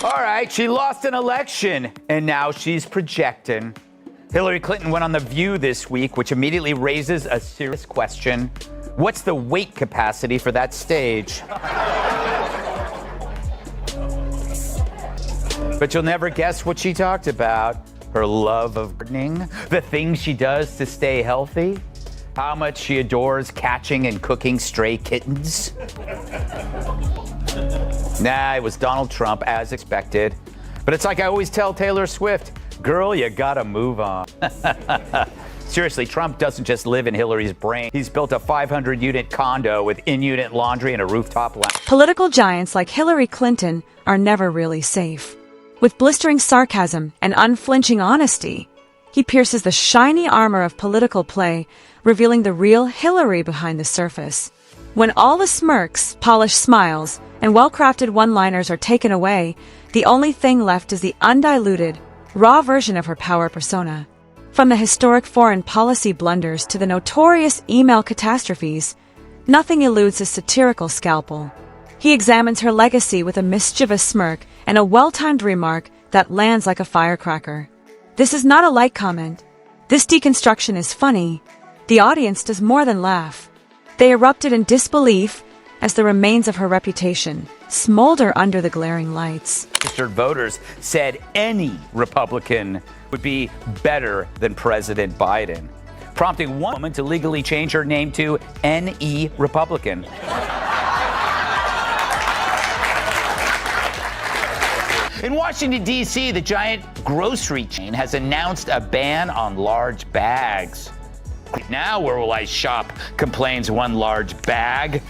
All right, she lost an election, and now she's projecting. Hillary Clinton went on The View this week, which immediately raises a serious question. What's the weight capacity for that stage? But you'll never guess what she talked about. Her love of gardening, the things she does to stay healthy, how much she adores catching and cooking stray kittens. Nah, it was Donald Trump, as expected. But it's like I always tell Taylor Swift, girl, you gotta move on. Seriously, Trump doesn't just live in Hillary's brain. He's built a 500-unit condo with in-unit laundry and a rooftop lounge. Political giants like Hillary Clinton are never really safe. With blistering sarcasm and unflinching honesty, he pierces the shiny armor of political play, revealing the real Hillary behind the surface. When all the smirks, polished smiles, and well-crafted one-liners are taken away, the only thing left is the undiluted, raw version of her power persona. From the historic foreign policy blunders to the notorious email catastrophes, nothing eludes his satirical scalpel. He examines her legacy with a mischievous smirk and a well-timed remark that lands like a firecracker. This is not a light comment. This deconstruction is funny. The audience does more than laugh. They erupted in disbelief as the remains of her reputation smolder under the glaring lights. Registered voters said any Republican would be better than President Biden, prompting one woman to legally change her name to NE Republican. In Washington, D.C., the giant grocery chain has announced a ban on large bags. Now where will I shop, complains one large bag.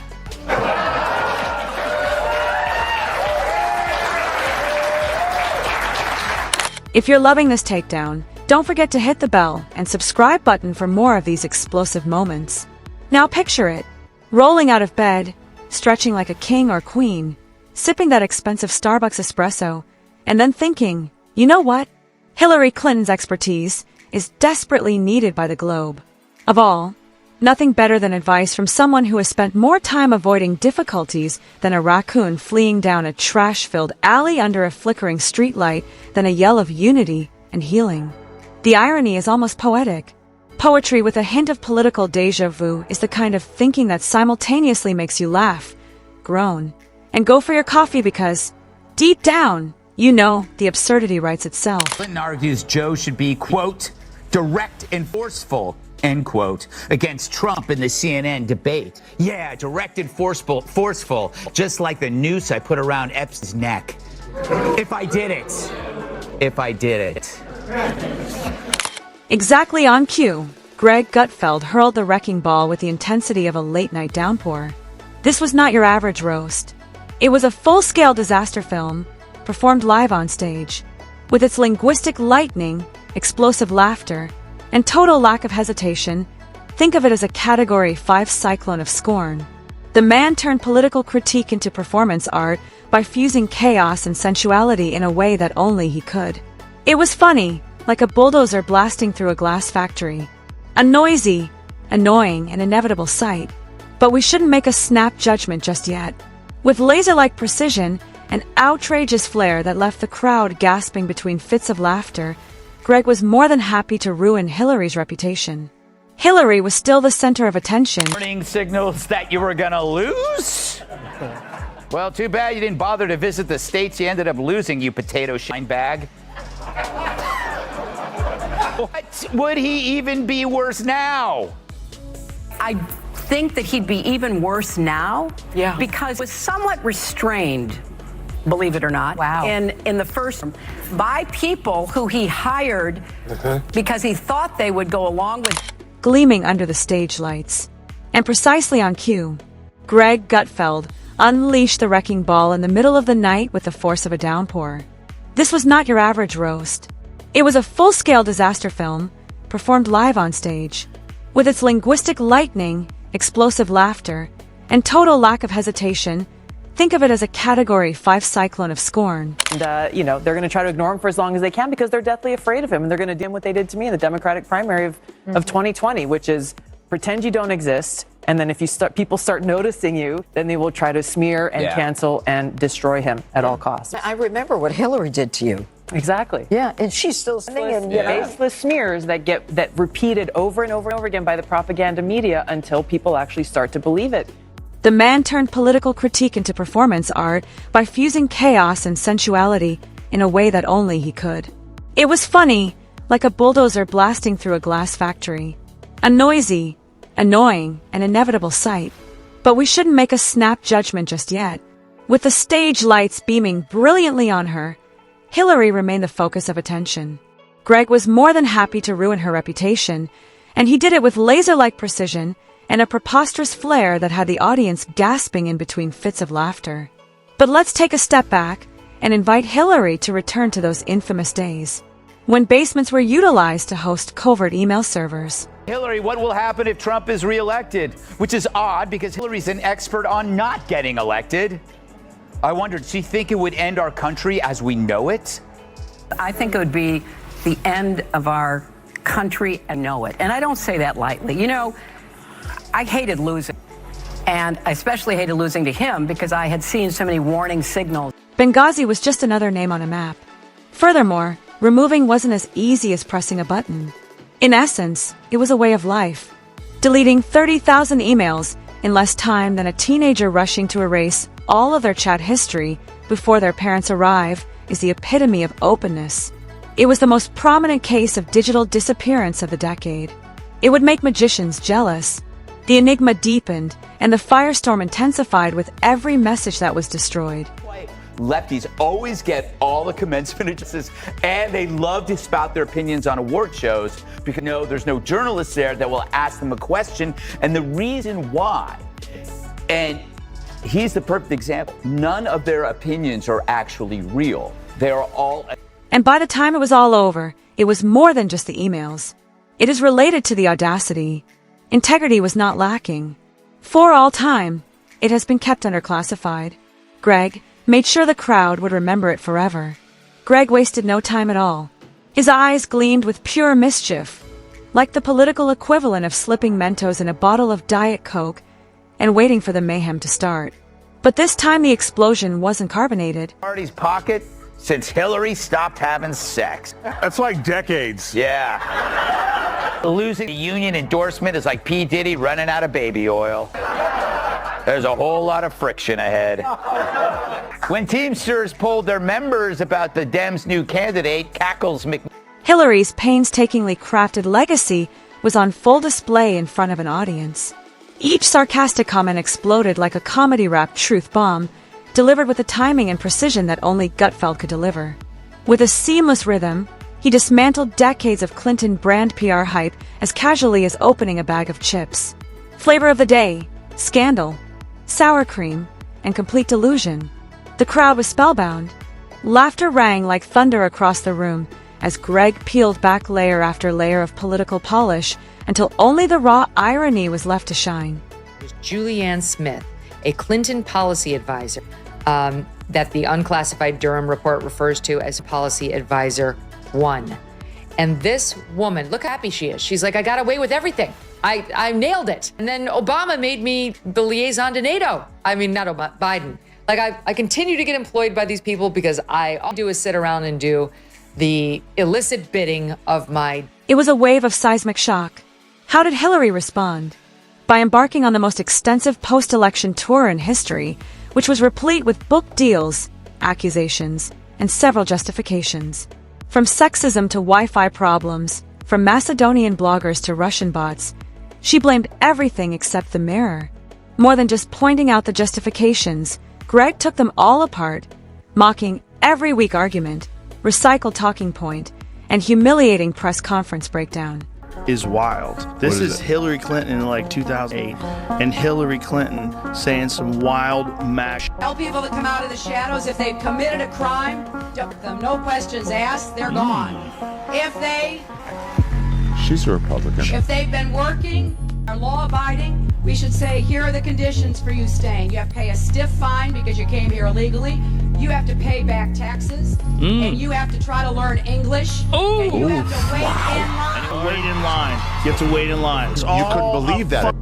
If you're loving this takedown, don't forget to hit the bell and subscribe button for more of these explosive moments. Now picture it, rolling out of bed, stretching like a king or queen, sipping that expensive Starbucks espresso, and then thinking, you know what? Hillary Clinton's expertise is desperately needed by the globe. Of all, nothing better than advice from someone who has spent more time avoiding difficulties than a raccoon fleeing down a trash-filled alley under a flickering streetlight than a yell of unity and healing. The irony is almost poetic. Poetry with a hint of political déjà vu is the kind of thinking that simultaneously makes you laugh, groan, and go for your coffee because, deep down, you know the absurdity writes itself. Clinton argues Joe should be, quote, direct and forceful, end quote, against Trump in the CNN debate. Yeah, direct and forceful, just like the noose I put around Epstein's neck. If I did it. Exactly on cue, Greg Gutfeld hurled the wrecking ball with the intensity of a late-night downpour. This was not your average roast. It was a full-scale disaster film, performed live on stage. With its linguistic lightning, explosive laughter, and total lack of hesitation, think of it as a Category 5 cyclone of scorn. The man turned political critique into performance art by fusing chaos and sensuality in a way that only he could. It was funny, like a bulldozer blasting through a glass factory. A noisy, annoying, and inevitable sight. But we shouldn't make a snap judgment just yet. With laser-like precision, an outrageous flair that left the crowd gasping between fits of laughter, Greg was more than happy to ruin Hillary's reputation. Hillary was still the center of attention. Warning signals that you were gonna lose? Well, too bad you didn't bother to visit the states you ended up losing, you potato shine bag. What would he even be worse now? I think that he'd be even worse now. Yeah. Because he was somewhat restrained, believe it or not, in the first by people who he hired because he thought they would go along with. Gleaming under the stage lights. And precisely on cue, Greg Gutfeld unleashed the wrecking ball in the middle of the night with the force of a downpour. This was not your average roast. It was a full-scale disaster film, performed live on stage. With its linguistic lightning, explosive laughter, and total lack of hesitation, think of it as a Category 5 cyclone of scorn. And, they're going to try to ignore him for as long as they can because they're deathly afraid of him. And they're going to do what they did to me in the Democratic primary of 2020, which is pretend you don't exist, And then if people start noticing you, then they will try to smear and cancel and destroy him at all costs. I remember what Hillary did to you. Exactly. Yeah, and she's still singing. Baseless smears that repeated over and over and over again by the propaganda media until people actually start to believe it. The man turned political critique into performance art by fusing chaos and sensuality in a way that only he could. It was funny, like a bulldozer blasting through a glass factory. A noisy, annoying, and inevitable sight. But we shouldn't make a snap judgment just yet. With the stage lights beaming brilliantly on her, Hillary remained the focus of attention. Greg was more than happy to ruin her reputation, and he did it with laser-like precision and a preposterous flair that had the audience gasping in between fits of laughter. But let's take a step back and invite Hillary to return to those infamous days, when basements were utilized to host covert email servers. Hillary, what will happen if Trump is reelected? Which is odd because Hillary's an expert on not getting elected. I wondered, does she think it would end our country as we know it? I think it would be the end of our country and know it. And I don't say that lightly. You know, I hated losing. And I especially hated losing to him because I had seen so many warning signals. Benghazi was just another name on a map. Furthermore, removing wasn't as easy as pressing a button. In essence, it was a way of life. Deleting 30,000 emails in less time than a teenager rushing to erase all of their chat history before their parents arrive is the epitome of openness. It was the most prominent case of digital disappearance of the decade. It would make magicians jealous. The enigma deepened, and the firestorm intensified with every message that was destroyed. Lefties always get all the commencement addresses, and they love to spout their opinions on award shows because there's no journalist there that will ask them a question. And the reason why, and he's the perfect example, none of their opinions are actually real. They are all... And by the time it was all over, it was more than just the emails. It is related to the audacity. Integrity was not lacking. For all time, it has been kept underclassified. Greg made sure the crowd would remember it forever. Greg wasted no time at all. His eyes gleamed with pure mischief, like the political equivalent of slipping Mentos in a bottle of Diet Coke and waiting for the mayhem to start. But this time the explosion wasn't carbonated. Party's pocket since Hillary stopped having sex. That's like decades. Yeah. Losing the union endorsement is like P. Diddy running out of baby oil. There's a whole lot of friction ahead. When Teamsters polled their members about the Dems' new candidate, Cackles Hillary's painstakingly crafted legacy was on full display in front of an audience. Each sarcastic comment exploded like a comedy-wrapped truth bomb, delivered with the timing and precision that only Gutfeld could deliver. With a seamless rhythm, he dismantled decades of Clinton brand PR hype as casually as opening a bag of chips. Flavor of the day, scandal, sour cream, and complete delusion. The crowd was spellbound. Laughter rang like thunder across the room as Greg peeled back layer after layer of political polish until only the raw irony was left to shine. Julianne Smith, a Clinton policy advisor, that the unclassified Durham report refers to as Policy Advisor 1. And this woman, look how happy she is. She's like, I got away with everything. I nailed it. And then Obama made me the liaison to NATO. I mean, not Obama, Biden. Like, I continue to get employed by these people because all I do is sit around and do the illicit bidding of my... It was a wave of seismic shock. How did Hillary respond? By embarking on the most extensive post-election tour in history, which was replete with book deals, accusations, and several justifications. From sexism to Wi-Fi problems, from Macedonian bloggers to Russian bots, she blamed everything except the mirror. More than just pointing out the justifications, Greg took them all apart, mocking every weak argument, recycled talking point, and humiliating press conference breakdown. Is wild. This is Hillary Clinton in like 2008, and Hillary Clinton saying some wild mash. Tell people to come out of the shadows. If they've committed a crime, dump them, no questions asked, they're gone. She's a Republican. If they've been working, are law-abiding, we should say, here are the conditions for you staying. You have to pay a stiff fine because you came here illegally. You have to pay back taxes, and you have to try to learn English, and you have to wait in line. Wait in line. You have to wait in line. You couldn't believe that.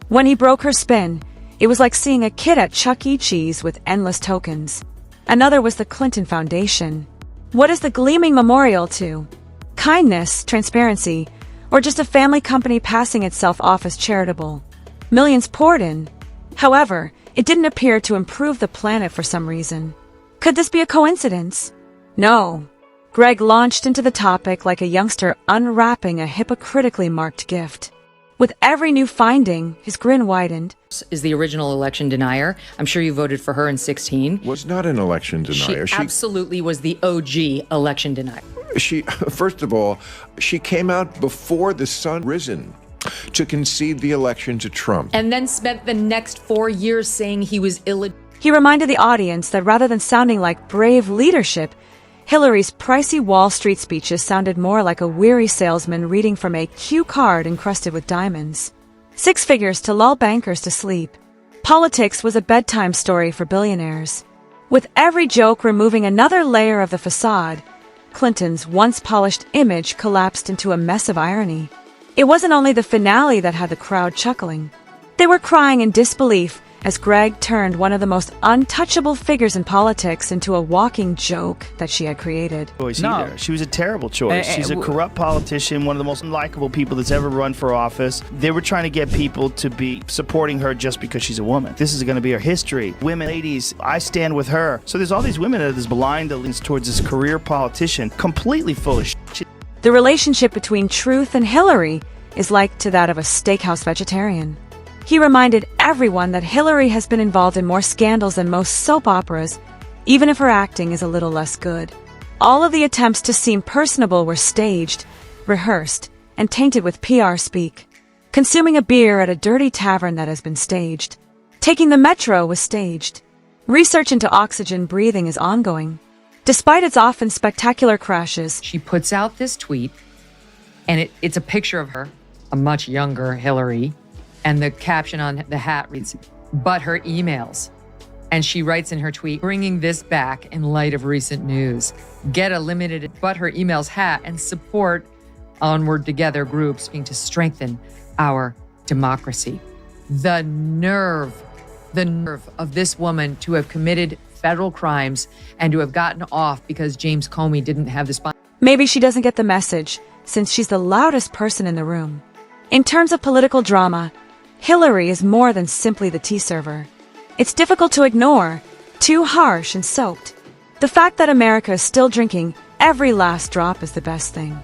When he broke her spin, it was like seeing a kid at Chuck E. Cheese with endless tokens. Another was the Clinton Foundation. What is the gleaming memorial to? Kindness, transparency, or just a family company passing itself off as charitable? Millions poured in. However, it didn't appear to improve the planet for some reason. Could this be a coincidence? No. Greg launched into the topic like a youngster unwrapping a hypocritically marked gift. With every new finding, his grin widened. Is the original election denier. I'm sure you voted for her in 2016. Was not an election denier. She absolutely was the OG election denier. She, first of all, she came out before the sun risen to concede the election to Trump. And then spent the next 4 years saying he was illegitimate. He reminded the audience that rather than sounding like brave leadership, Hillary's pricey Wall Street speeches sounded more like a weary salesman reading from a cue card encrusted with diamonds. 6 figures to lull bankers to sleep. Politics was a bedtime story for billionaires. With every joke removing another layer of the facade, Clinton's once polished image collapsed into a mess of irony. It wasn't only the finale that had the crowd chuckling. They were crying in disbelief as Greg turned one of the most untouchable figures in politics into a walking joke that she had created. No, she was a terrible choice. She's a corrupt politician, one of the most unlikable people that's ever run for office. They were trying to get people to be supporting her just because she's a woman. This is going to be her history. Women, ladies, I stand with her. So there's all these women that is blind towards this career politician, completely full of shit. The relationship between Truth and Hillary is like to that of a steakhouse vegetarian. He reminded everyone that Hillary has been involved in more scandals than most soap operas, even if her acting is a little less good. All of the attempts to seem personable were staged, rehearsed, and tainted with PR speak. Consuming a beer at a dirty tavern that has been staged. Taking the metro was staged. Research into oxygen breathing is ongoing. Despite its often spectacular crashes, She puts out this tweet, and it's a picture of her, a much younger Hillary, and the caption on the hat reads, "But her emails." And she writes in her tweet, "Bringing this back in light of recent news. Get a limited But Her Emails hat and support Onward Together groups to strengthen our democracy." The nerve of this woman to have committed federal crimes and to have gotten off because James Comey didn't have the spine. maybe she doesn't get the message, since she's the loudest person in the room. In terms of political drama, Hillary is more than simply the tea server. It's difficult to ignore, too harsh and soaked. The fact that America is still drinking every last drop is the best thing.